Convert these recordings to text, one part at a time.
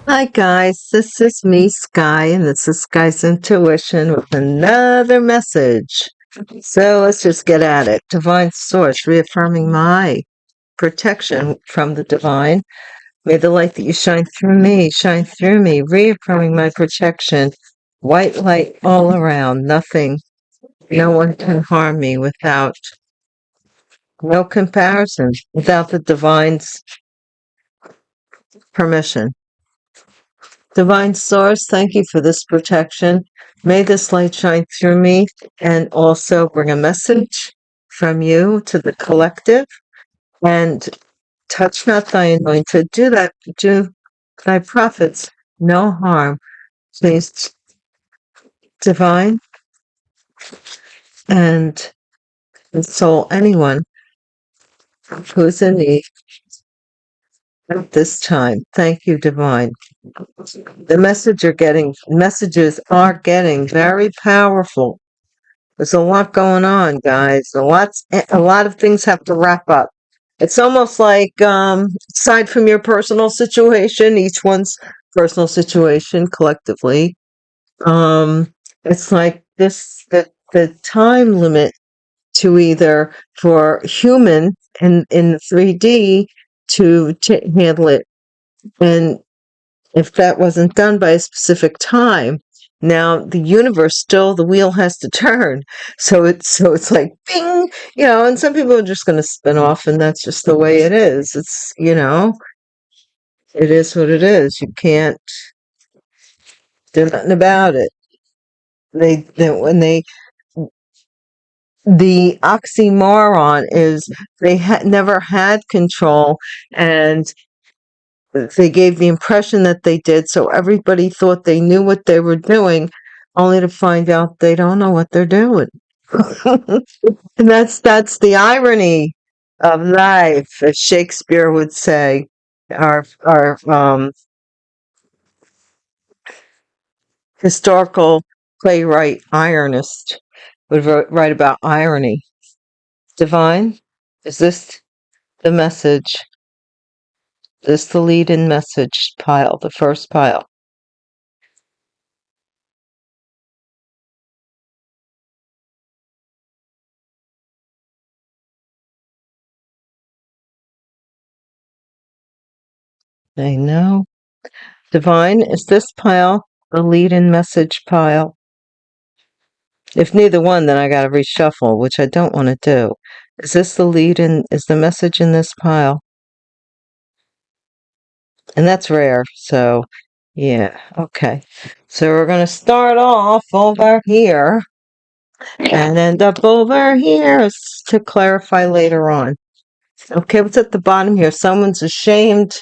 Hi guys, this is me, Sky, and this is Sky's Intuition with another message. So let's just get at it. Divine Source, reaffirming my protection from the divine. May the light that you shine through me, reaffirming my protection. White light all around, nothing, no one can harm me without, no comparison, without the divine's permission. Divine Source, thank you for this protection. May this light shine through me and also bring a message from you to the collective. And touch not thy anointed. Do thy prophets no harm. Please, divine, and console anyone who's in need at this time. Thank you, divine. The messages are getting very powerful. There's a lot going on, guys. A lot of things have to wrap up. It's almost like, aside from your personal situation, each one's personal situation collectively, it's like the time limit to either for human in 3D to handle it, and if that wasn't done by a specific time, now the universe still, the wheel has to turn. So it's like bing, and some people are just going to spin off, and that's just the way it is. It is what it is. You can't do nothing about it. When they the oxymoron is they never had control, and they gave the impression that they did, so everybody thought they knew what they were doing, only to find out they don't know what they're doing. And that's the irony of life, as Shakespeare would say. Our historical playwright, ironist, would write about irony. Divine, is this the message? Is this the lead-in message pile, the first pile? I know. Divine, is this pile the lead-in message pile? If neither one, then I gotta reshuffle, which I don't want to do. Is this the lead-in? Is the message in this pile? And that's rare, so yeah, okay. So we're gonna start off over here and end up over here to clarify later on. Okay, what's at the bottom here? Someone's ashamed,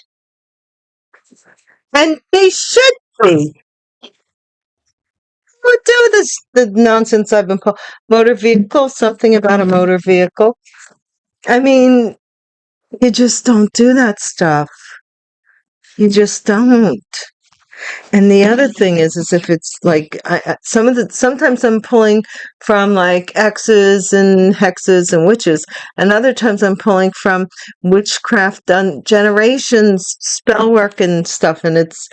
and they should be. Would do this the nonsense I've been motor vehicle, something about a motor vehicle. I mean, you just don't do that stuff. You just don't. And the other thing is if it's like sometimes I'm pulling from like X's and hexes and witches, and other times I'm pulling from witchcraft done generations, spell work and stuff, and it's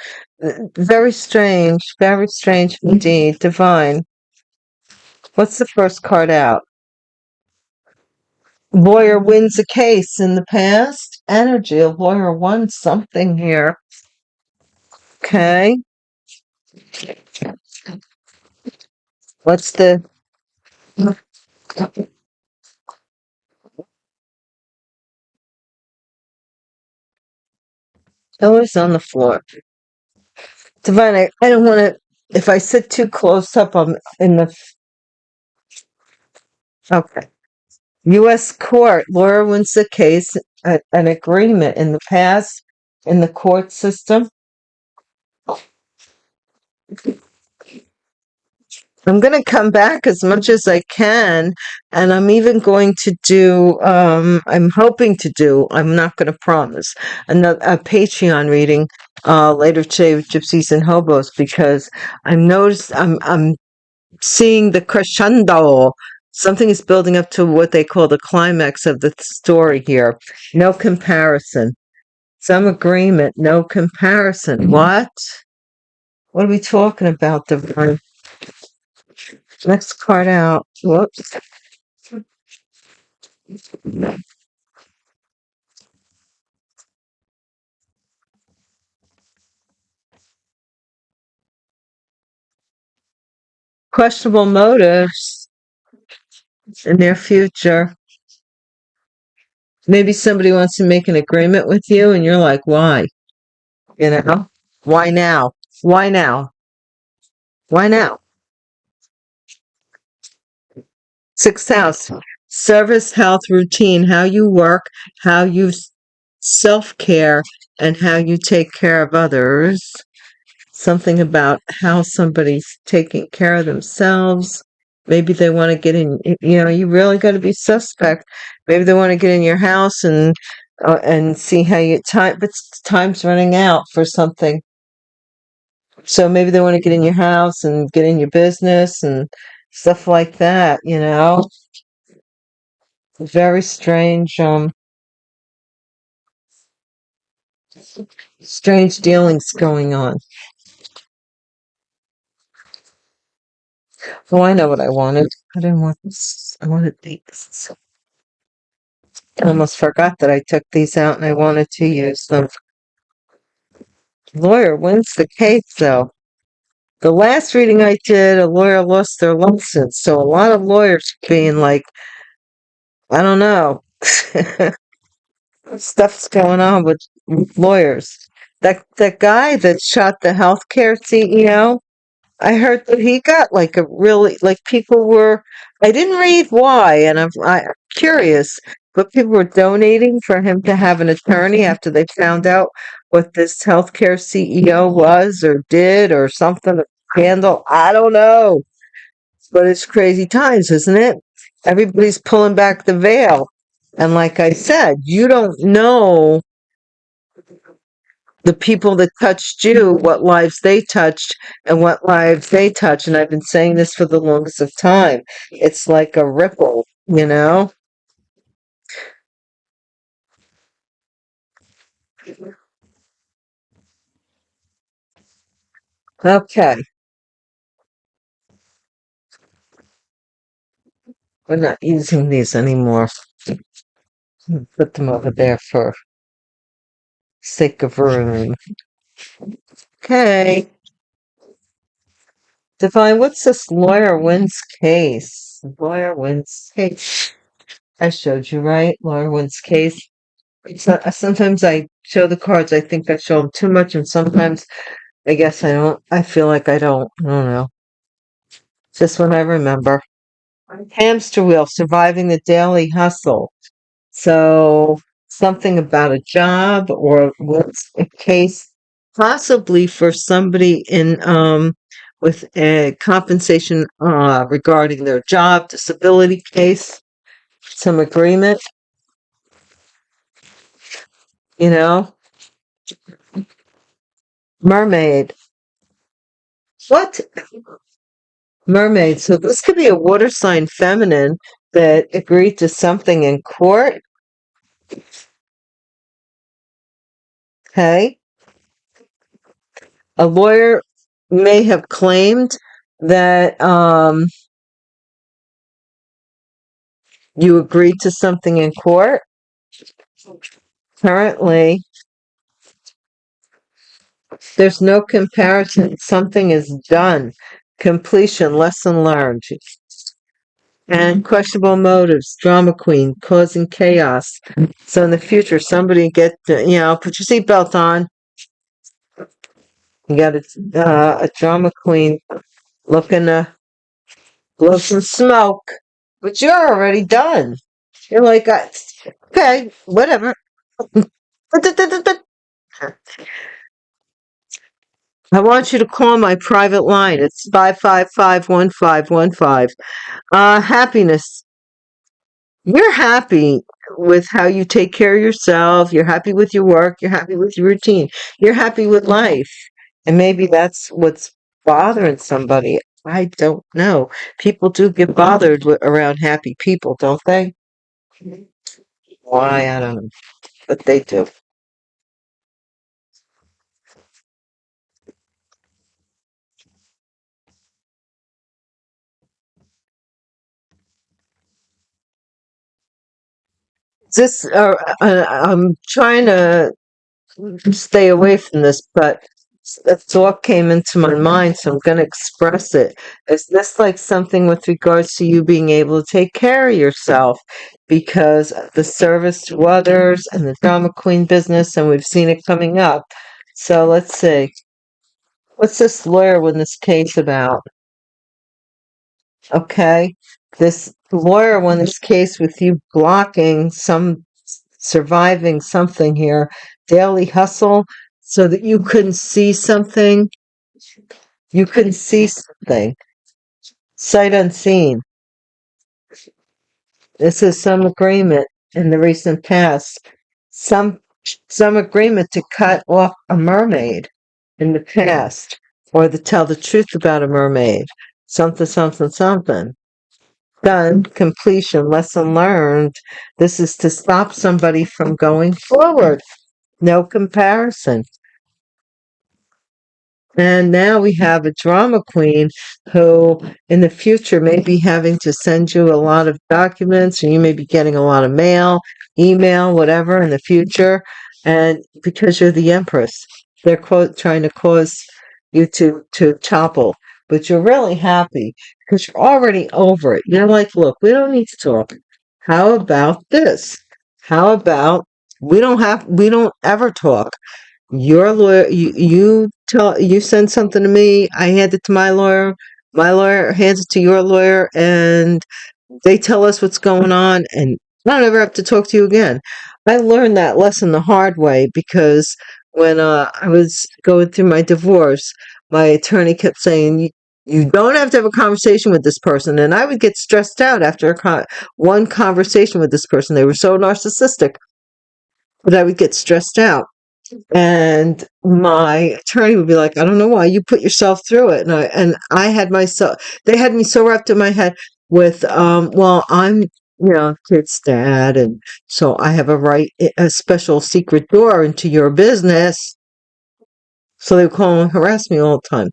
very strange indeed. Divine. What's the first card out? Lawyer wins a case in the past. Energy. A lawyer won something here. Okay. What's the oh, it's on the floor. Divine, I don't want to. If I sit too close up, I'm in the. Okay. U.S. court. Lawyer wins the case. An agreement in the past in the court system. I'm going to come back as much as I can, and I'm even going to do, I'm hoping to do, I'm not going to promise, a Patreon reading later today with Gypsies and Hobos, because I'm seeing the crescendo. Something is building up to what they call the climax of the story here. No comparison. Some agreement, no comparison. What? What are we talking about, Divine? Next card out. Whoops. Questionable motives in their future. Maybe somebody wants to make an agreement with you and you're like, why? You know? Why now? Why now? Why now? Sixth house. Service, health, routine, how you work, how you self-care, and how you take care of others. Something about how somebody's taking care of themselves. Maybe they want to get in, you really got to be suspect. Maybe they want to get in your house and see how you time, but time's running out for something. So maybe they want to get in your house and get in your business and stuff like that, Very strange dealings going on. Oh, I know what I wanted. I didn't want this. I wanted these. I almost forgot that I took these out and I wanted to use them. Lawyer wins the case, though. The last reading I did, a lawyer lost their license. So a lot of lawyers being like, I don't know. Stuff's going on with lawyers. That guy that shot the healthcare CEO, I heard that he got like a really like people were. I didn't read why, and I'm curious, but people were donating for him to have an attorney after they found out what this healthcare CEO was or did or something. Scandal. I don't know, but it's crazy times, isn't it? Everybody's pulling back the veil, and like I said, you don't know the people that touched you, what lives they touched and what lives they touch. And I've been saying this for the longest of time. It's like a ripple. Okay, we're not using these anymore. Put them over there for sake of room. Okay. Divine, what's this lawyer wins case? Lawyer wins case. I showed you, right? Lawyer wins case. Sometimes I show the cards. I think I show them too much, and sometimes I guess I don't. I feel like I don't. I don't know. Just what I remember. Hamster wheel, surviving the daily hustle. So something about a job or what's a case, possibly for somebody in with a compensation regarding their job, disability case, some agreement, you know. Mermaid. What? Mermaid. So this could be a water sign feminine that agreed to something in court. Okay. A lawyer may have claimed that you agreed to something in court. Currently, there's no comparison. Something is done. Completion, lesson learned. And questionable motives, drama queen, causing chaos. So in the future, somebody put your seatbelt on. You got a drama queen looking to blow some smoke, but you're already done. You're like, okay, whatever. I want you to call my private line. It's 555-1515. Happiness. You're happy with how you take care of yourself. You're happy with your work. You're happy with your routine. You're happy with life. And maybe that's what's bothering somebody. I don't know. People do get bothered around happy people, don't they? Why? I don't know. But they do. this, I'm trying to stay away from this, but a thought came into my mind, so I'm going to express it. Is this like something with regards to you being able to take care of yourself? Because the service to others and the drama queen business, and we've seen it coming up. So let's see. What's this lawyer win this case about? Okay. This lawyer won this case with you blocking surviving something here, daily hustle, so that you couldn't see something. You couldn't see something. Sight unseen. This is some agreement in the recent past. Some agreement to cut off a mermaid in the past, or to tell the truth about a mermaid. Something, something, something. Done, completion, lesson learned. This is to stop somebody from going forward. No comparison. And now we have a drama queen who in the future may be having to send you a lot of documents, and you may be getting a lot of mail, email, whatever in the future. And because you're the empress, they're trying to cause you to topple. But you're really happy because you're already over it. You're like, look, we don't need to talk. How about this? How about we don't ever talk? Your lawyer, you send something to me, I hand it to my lawyer hands it to your lawyer, and they tell us what's going on, and I don't ever have to talk to you again. I learned that lesson the hard way because when I was going through my divorce, my attorney kept saying, you don't have to have a conversation with this person, and I would get stressed out after one conversation with this person. They were so narcissistic, but I would get stressed out. And my attorney would be like, I don't know why you put yourself through it. And I had myself, they had me so wrapped in my head with, well, I'm, kid's dad. And so I have a special secret door into your business. So they would call and harass me all the time.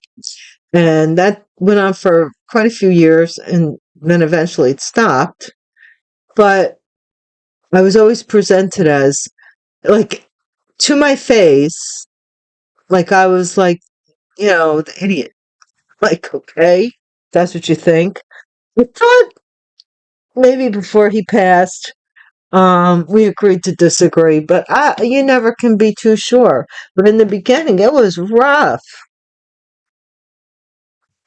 And that went on for quite a few years. And then eventually it stopped. But I was always presented as like to my face, like I was like, the idiot. Like, okay, that's what you think. I thought maybe before he passed, we agreed to disagree, but you never can be too sure. But in the beginning, it was rough,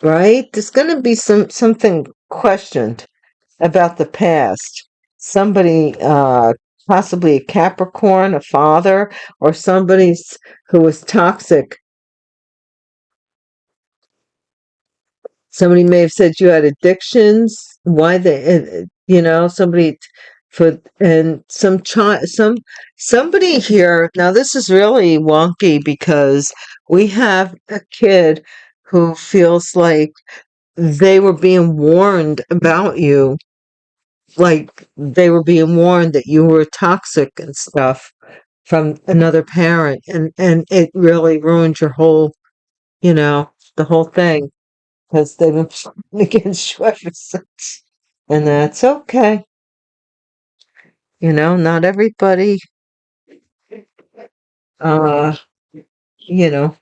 right? There's going to be something questioned about the past. Somebody, possibly a Capricorn, a father, or somebody who was toxic. Somebody may have said you had addictions. Why somebody for and some child, somebody here. Now this is really wonky because we have a kid who feels like they were being warned about you, like they were being warned that you were toxic and stuff from another parent, and it really ruined your whole, the whole thing. Because they've been fighting against you ever since. And that's okay. Not everybody, uh, you know,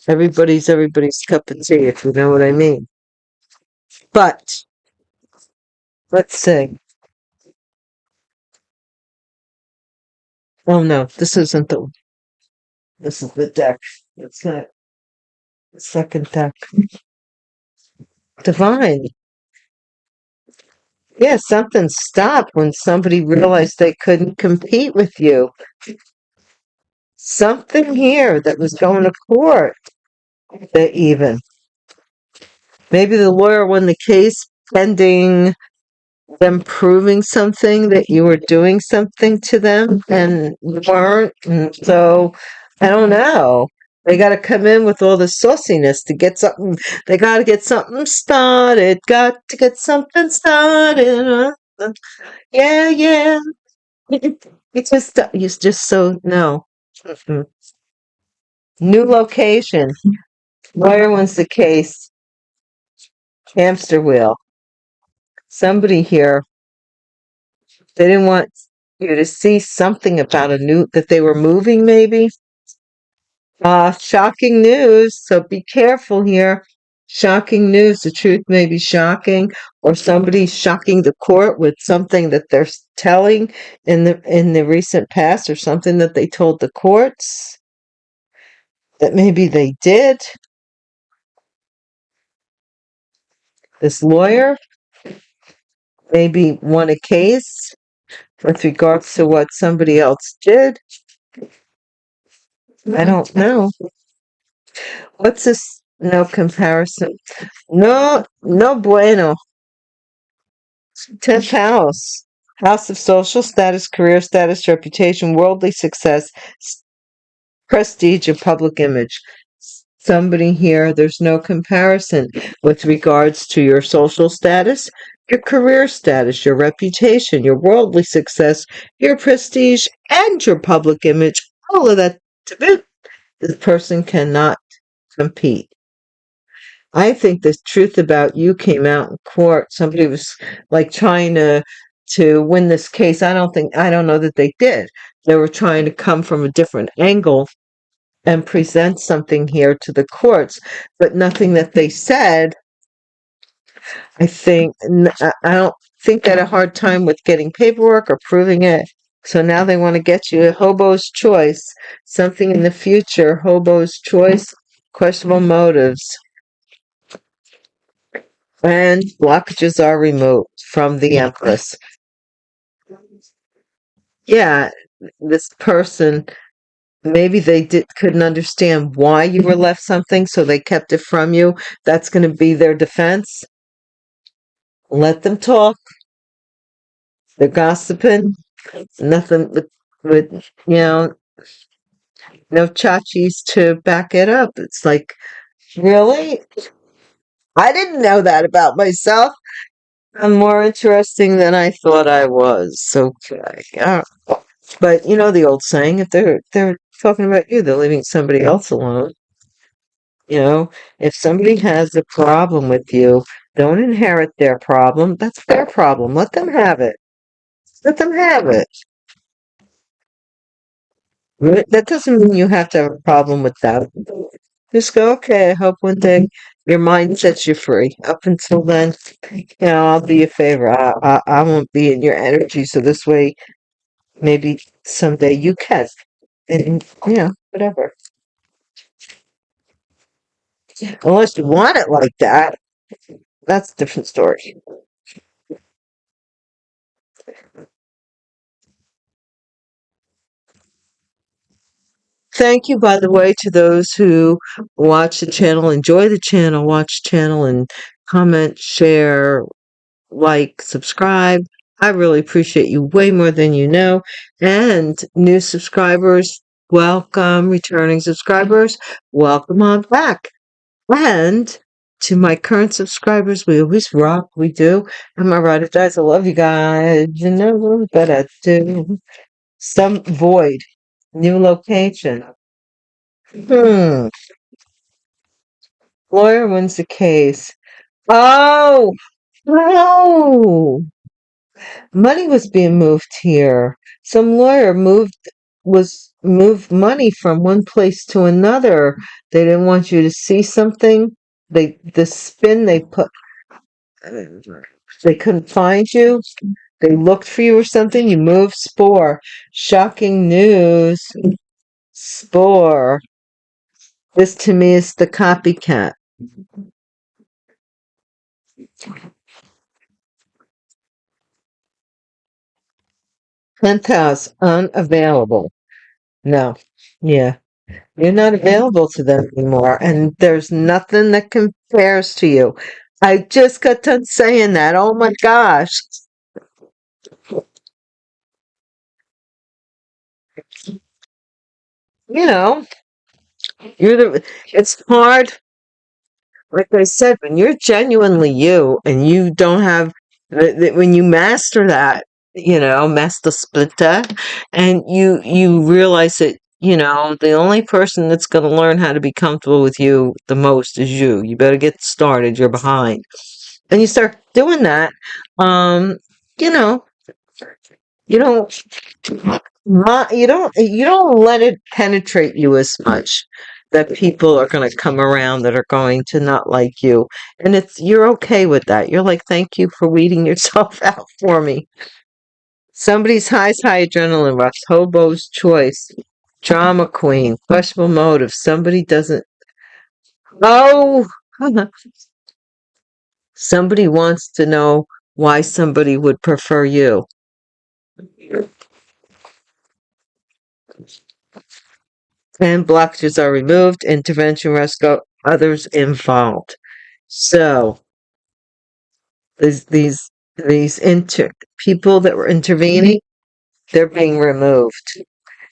everybody's cup of tea, if you know what I mean. But let's see. Oh no, this is the deck. It's not the second deck. Divine. Yeah, something stopped when somebody realized they couldn't compete with you. Something here that was going to court, that even. Maybe the lawyer won the case pending them proving something, that you were doing something to them and you weren't. And so I don't know. They got to come in with all the sauciness to get something. They got to get something started. Got to get something started. Yeah, yeah. It's just so no. Mm-mm. New location. Lawyer wants the case. Hamster wheel. Somebody here. They didn't want you to see something about that they were moving, maybe. Shocking news. So be careful here. Shocking news. The truth may be shocking, or somebody's shocking the court with something that they're telling in the recent past, or something that they told the courts that maybe they did. This lawyer maybe won a case with regards to what somebody else did. I don't know. What's this? No comparison. No, no bueno. 10th house. House of social status, career status, reputation, worldly success, prestige, and public image. Somebody here, there's no comparison with regards to your social status, your career status, your reputation, your worldly success, your prestige, and your public image. All of that to boot. This person cannot compete. I think the truth about you came out in court. Somebody was like trying to win this case. I don't know that they did. They were trying to come from a different angle and present something here to the courts, but nothing that they said. I don't think they had a hard time with getting paperwork or proving it. So now they want to get you a Hobo's choice, something in the future. Hobo's choice, questionable motives. And blockages are removed from the Empress. Yeah, this person, maybe they couldn't understand why you were left something, so they kept it from you. That's going to be their defense. Let them talk. They're gossiping. Nothing with no chachis to back it up. It's like, really? I didn't know that about myself. I'm more interesting than I thought I was. Okay. Yeah. But you know the old saying, if they're talking about you, they're leaving somebody else alone. If somebody has a problem with you, don't inherit their problem. That's their problem. Let them have it. Let them have it. That doesn't mean you have to have a problem with that. Just go, okay, I hope one day your mind sets you free. Up until then, I'll do you a favor. I won't be in your energy, so this way, maybe someday you can. And, whatever. Unless you want it like that, that's a different story. Thank you, by the way, to those who watch the channel, enjoy the channel, watch the channel, and comment, share, like, subscribe. I really appreciate you way more than you know. And new subscribers, welcome. Returning subscribers, welcome on back. And to my current subscribers, we always rock. We do. Am I right, guys? I love you guys. You know that I do. Some void. New location. Hmm. Lawyer wins the case. Oh, no. Money was being moved here. Some lawyer moved money from one place to another. They didn't want you to see something. The spin they put, they couldn't find you. They looked for you or something. You moved. Spore. Shocking news. Spore. This to me is the copycat. 10th house, unavailable. No. Yeah. You're not available to them anymore, and there's nothing that compares to you. I just got done saying that. Oh my gosh. You know, it's hard. Like I said, when you're genuinely you and you don't have, when you master that, master splitter, and you realize that, the only person that's going to learn how to be comfortable with you the most is you. You better get started. You're behind. And you start doing that, um, you know, you don't you don't let it penetrate you as much that people are going to come around that are going to not like you, and you're okay with that. You're like, thank you for weeding yourself out for me. Somebody's high adrenaline rush, hobo's choice, drama queen, questionable motive. Somebody doesn't. Oh, somebody wants to know why somebody would prefer you. And blockages are removed. Intervention rescue others involved. So these people that were intervening, they're being removed.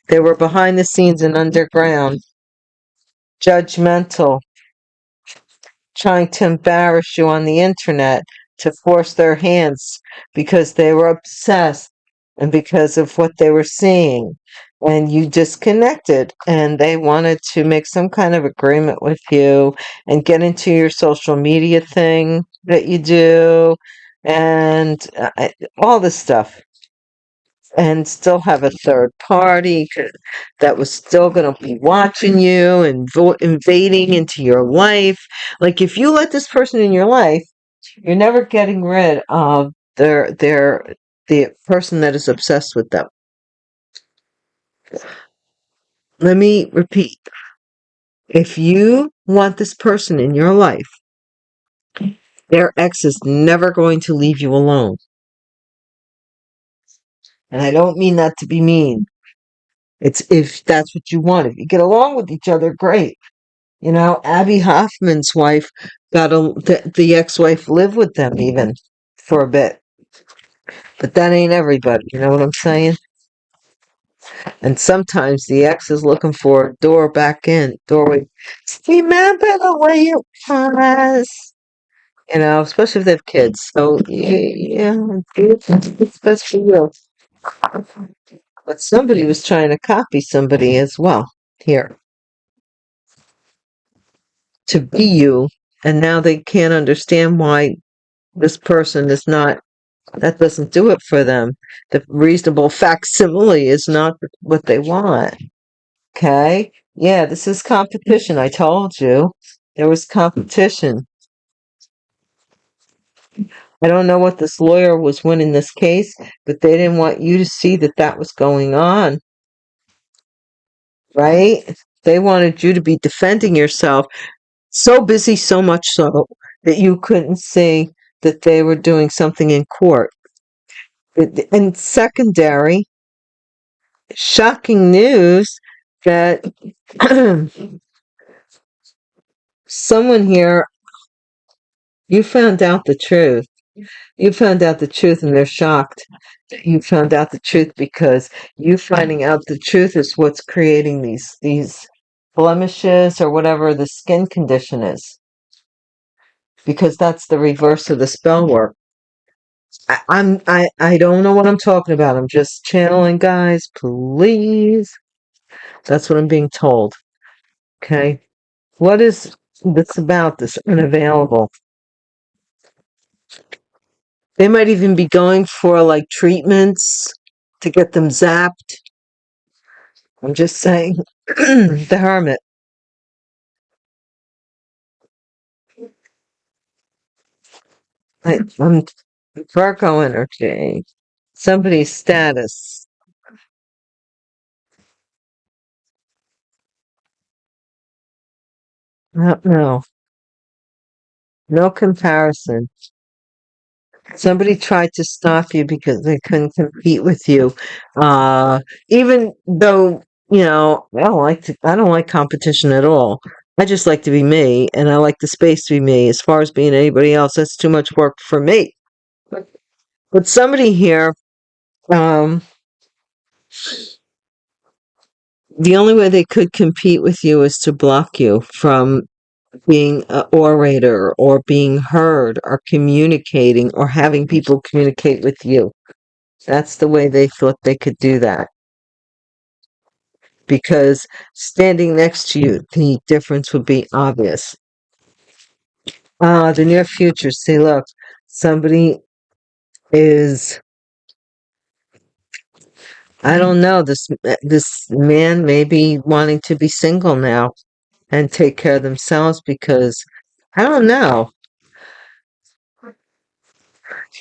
They were behind the scenes and underground, judgmental, trying to embarrass you on the internet to force their hands because they were obsessed and because of what they were seeing. And you disconnected, and they wanted to make some kind of agreement with you and get into your social media thing that you do and all this stuff, and still have a third party that was still going to be watching you and invading into your life. Like, if you let this person in your life, you're never getting rid of the person that is obsessed with them. Let me repeat. If you want this person in your life, their ex is never going to leave you alone. And I don't mean that to be mean. It's if that's what you want. If you get along with each other, great. You know, Abby Hoffman's wife the ex-wife lived with them even for a bit. But that ain't everybody, you know what I'm saying? And sometimes the ex is looking for a doorway. Remember the way it was. You know, especially if they have kids. So, yeah, it's best for you. But somebody was trying to copy somebody as well here to be you. And now they can't understand why this person is not, that doesn't do it for them. The reasonable facsimile is not what they want. Okay? Yeah, this is competition. I told you. There was competition. I don't know what this lawyer was winning this case, but they didn't want you to see that that was going on, right? They wanted you to be defending yourself. So busy, so much so that you couldn't see that they were doing something in court. And secondary, shocking news that someone here, you found out the truth. You found out the truth, and they're shocked that you found out the truth, because you finding out the truth is what's creating these blemishes or whatever the skin condition is, because that's the reverse of the spell work. I don't know what I'm talking about. I'm just channeling, guys. Please. That's what I'm being told. Okay. What is this about, this unavailable? They might even be going for like treatments to get them zapped. I'm just saying. The Hermit. I'm Virgo energy. Somebody's status. No. No comparison. Somebody tried to stop you because they couldn't compete with you. Even though, I don't like competition at all. I just like to be me, and I like the space to be me. As far as being anybody else, that's too much work for me. But somebody here, um, the only way they could compete with you is to block you from being an orator or being heard or communicating or having people communicate with you. That's the way they thought they could do that. Because standing next to you, the difference would be obvious. The near future. See, look, somebody is I don't know. This man may be wanting to be single now and take care of themselves because I don't know.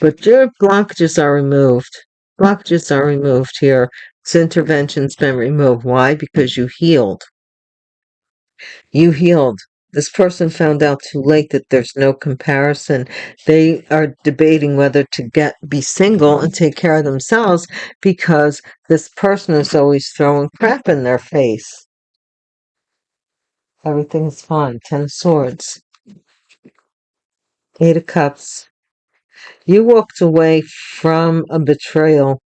But your blockages are removed. Blockages are removed here. This intervention's been removed. Why? Because you healed. You healed. This person found out too late that there's no comparison. They are debating whether to be single and take care of themselves because this person is always throwing crap in their face. Everything is fine. 10 of Swords. 8 of Cups. You walked away from a betrayal.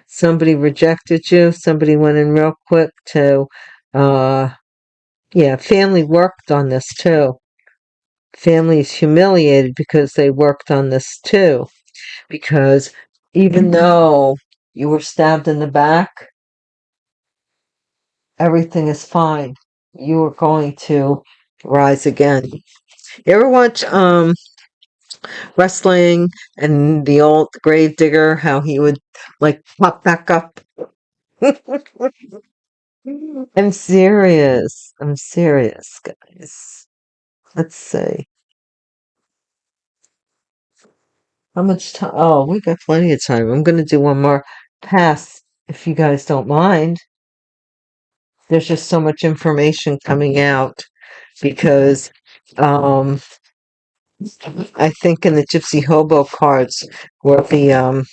Somebody rejected you. Somebody went in real quick to, yeah, family worked on this too. Family is humiliated because they worked on this too. Because even though you were stabbed in the back, everything is fine. You are going to rise again. You ever watch wrestling and the old grave digger, how he would like pop back up? I'm serious. I'm serious, guys. Let's see. How much time? Oh, we got plenty of time. I'm going to do one more pass if you guys don't mind. There's just so much information coming out because I think in the Gypsy Hobo cards where the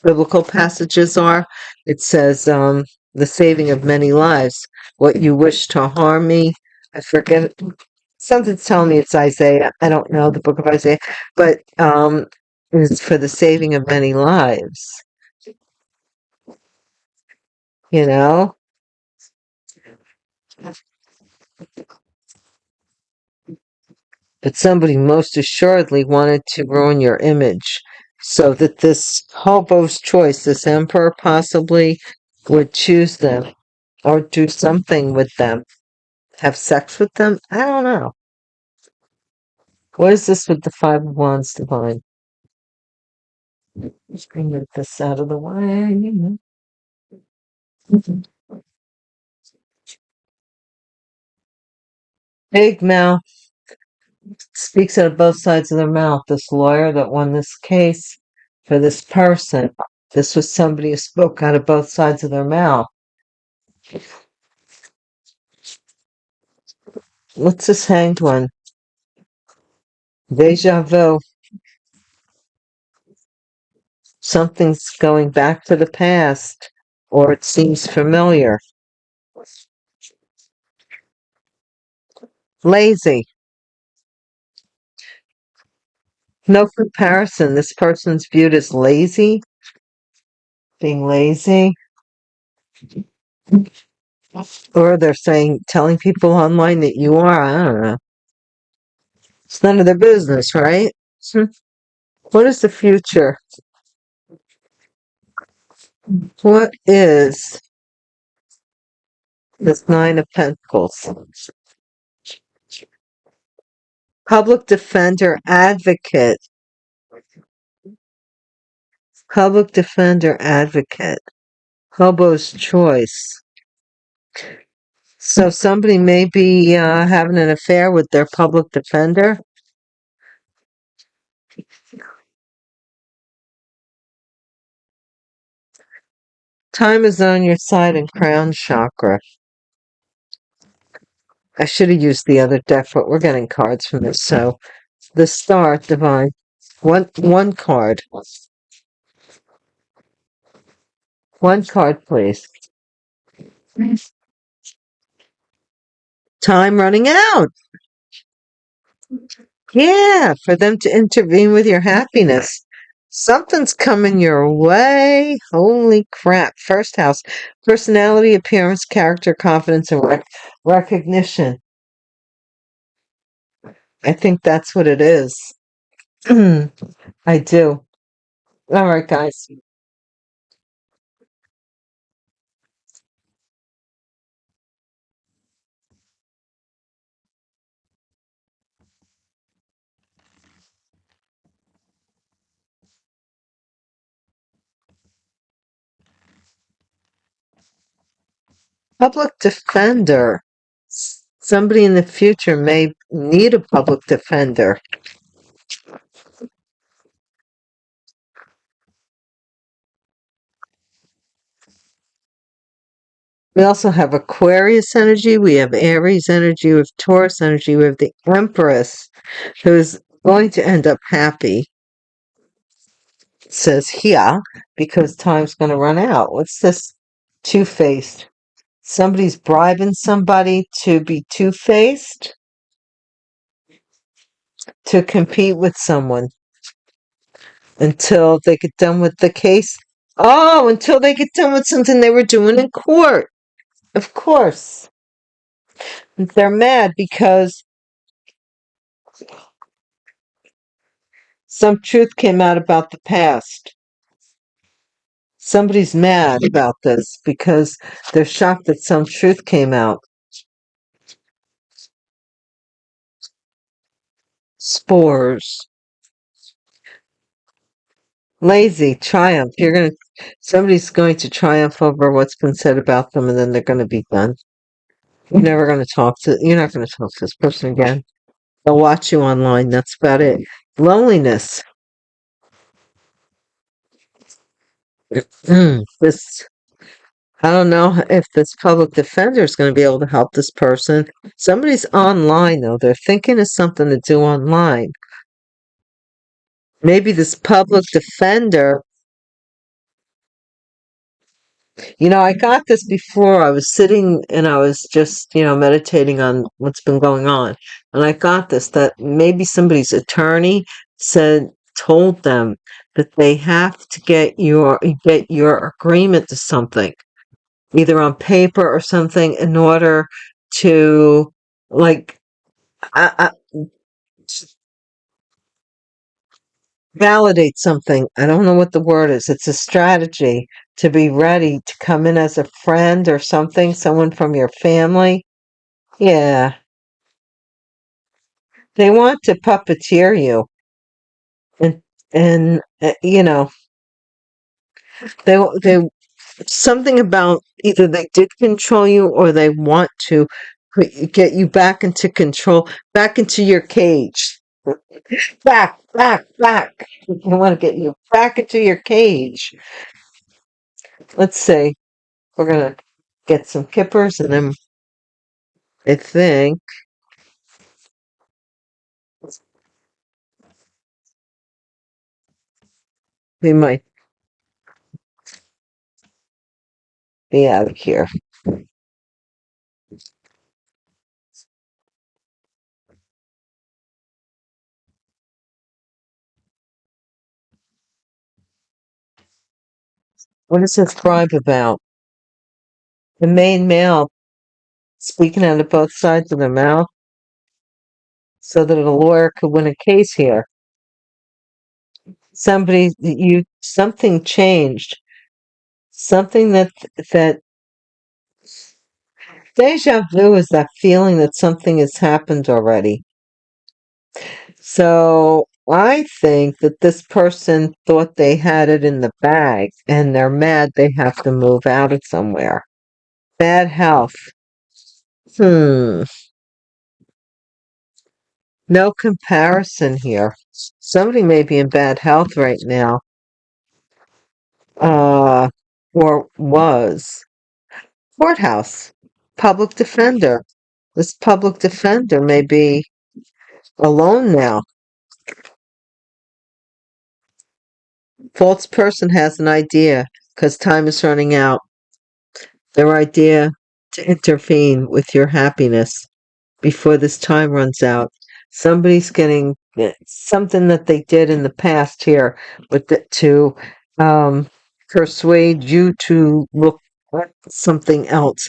biblical passages are, it says the saving of many lives. What you wish to harm me, I forget. Something's telling me it's Isaiah. I don't know the book of Isaiah, but it's for the saving of many lives. You know, but somebody most assuredly wanted to ruin your image, so that this hobo's choice, this emperor possibly would choose them or do something with them, have sex with them. I don't know. What is this with the 5 of Wands, divine? Let's bring this out of the way. Big mouth speaks out of both sides of their mouth. This lawyer that won this case for this person, this was somebody who spoke out of both sides of their mouth. What's this Hanged One? Deja vu. Something's going back to the past, or it seems familiar. Lazy. No comparison. This person's viewed as lazy, being lazy, or they're telling people online that you are. I don't know. It's none of their business, right? Hmm. What is the future? What is this 9 of Pentacles? Public defender advocate. Public defender advocate. Hobo's choice. So somebody may be having an affair with their public defender. Time is on your side in crown chakra. I should have used the other deck, but we're getting cards from this. So the Star, divine. One card. One card, please. Time running out. Yeah, for them to intervene with your happiness. Something's coming your way. Holy crap. First house. Personality, appearance, character, confidence, and recognition. I think that's what it is. I do. All right, guys. Public defender. Somebody in the future may need a public defender. We also have Aquarius energy, we have Aries energy, we have Taurus energy, we have the Empress, who's going to end up happy, it says here, because time's going to run out. What's this? Two-faced. Somebody's bribing somebody to be two-faced to compete with someone until they get done with the case. Oh, until they get done with something they were doing in court. Of course. They're mad because some truth came out about the past. Somebody's mad about this because they're shocked that some truth came out. Spores. Lazy, triumph. Somebody's going to triumph over what's been said about them, and then they're going to be done. You're not going to talk to this person again. They'll watch you online. That's about it. Loneliness. This, I don't know if this public defender is going to be able to help this person. Somebody's online, though. They're thinking of something to do online. Maybe this public defender, I got this before. I was sitting and I was just, meditating on what's been going on. And I got this, that maybe somebody's attorney told them that they have to get your agreement to something, either on paper or something, in order to, like, validate something. I don't know what the word is. It's a strategy to be ready to come in as a friend or something, someone from your family. Yeah. They want to puppeteer you. And they something about either they did control you or they want to get you back into control, back into your cage. Back. They want to get you back into your cage. Let's see. We're gonna get some kippers, and then I think we might be out of here. What is this bribe about? The main male speaking out of both sides of their mouth so that a lawyer could win a case here. Something changed. Something that deja vu is that feeling that something has happened already. So I think that this person thought they had it in the bag and they're mad they have to move out of somewhere. Bad health. No comparison here. Somebody may be in bad health right now. Or was. Courthouse. Public defender. This public defender may be alone now. False person has an idea because time is running out. Their idea to intervene with your happiness before this time runs out. Somebody's getting something that they did in the past here to persuade you to look at something else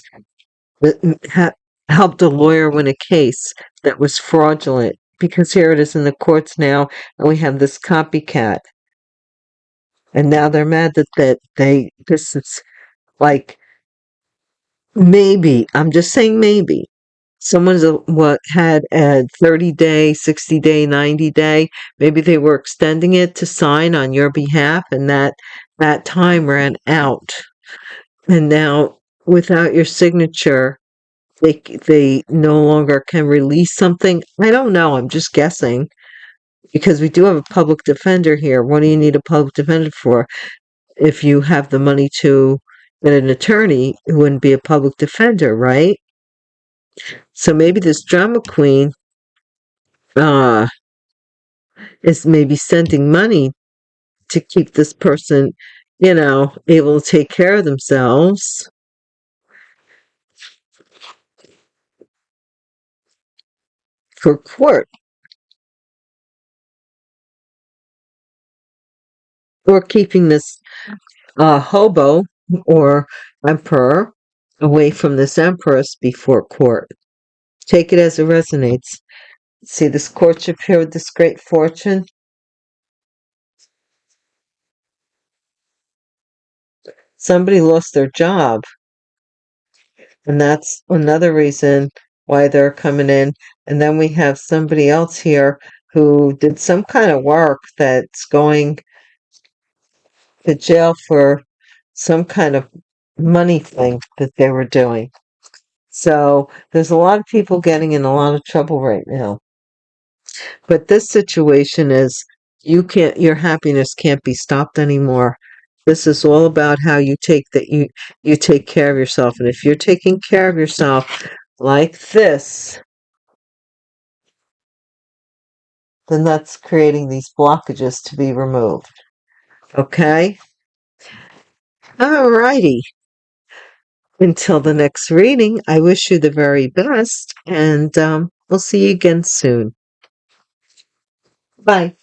that helped a lawyer win a case that was fraudulent, because here it is in the courts now, and we have this copycat. And now they're mad that this is like, maybe, I'm just saying maybe, someone's had a 30-day, 60-day, 90-day, maybe they were extending it to sign on your behalf, and that time ran out. And now without your signature, they no longer can release something. I don't know. I'm just guessing because we do have a public defender here. What do you need a public defender for? If you have the money to get an attorney, it wouldn't be a public defender, right? So maybe this drama queen uh is maybe sending money to keep this person, able to take care of themselves for court, or keeping this hobo or emperor away from this empress before court. Take it as it resonates. See this courtship here with this great fortune? Somebody lost their job, and that's another reason why they're coming in. And then we have somebody else here who did some kind of work that's going to jail for some kind of money thing that they were doing. So there's a lot of people getting in a lot of trouble right now. But this situation is your happiness can't be stopped anymore. This is all about how you take care of yourself. And if you're taking care of yourself like this, then that's creating these blockages to be removed. Okay? Alrighty. Until the next reading, I wish you the very best, and we'll see you again soon. Bye.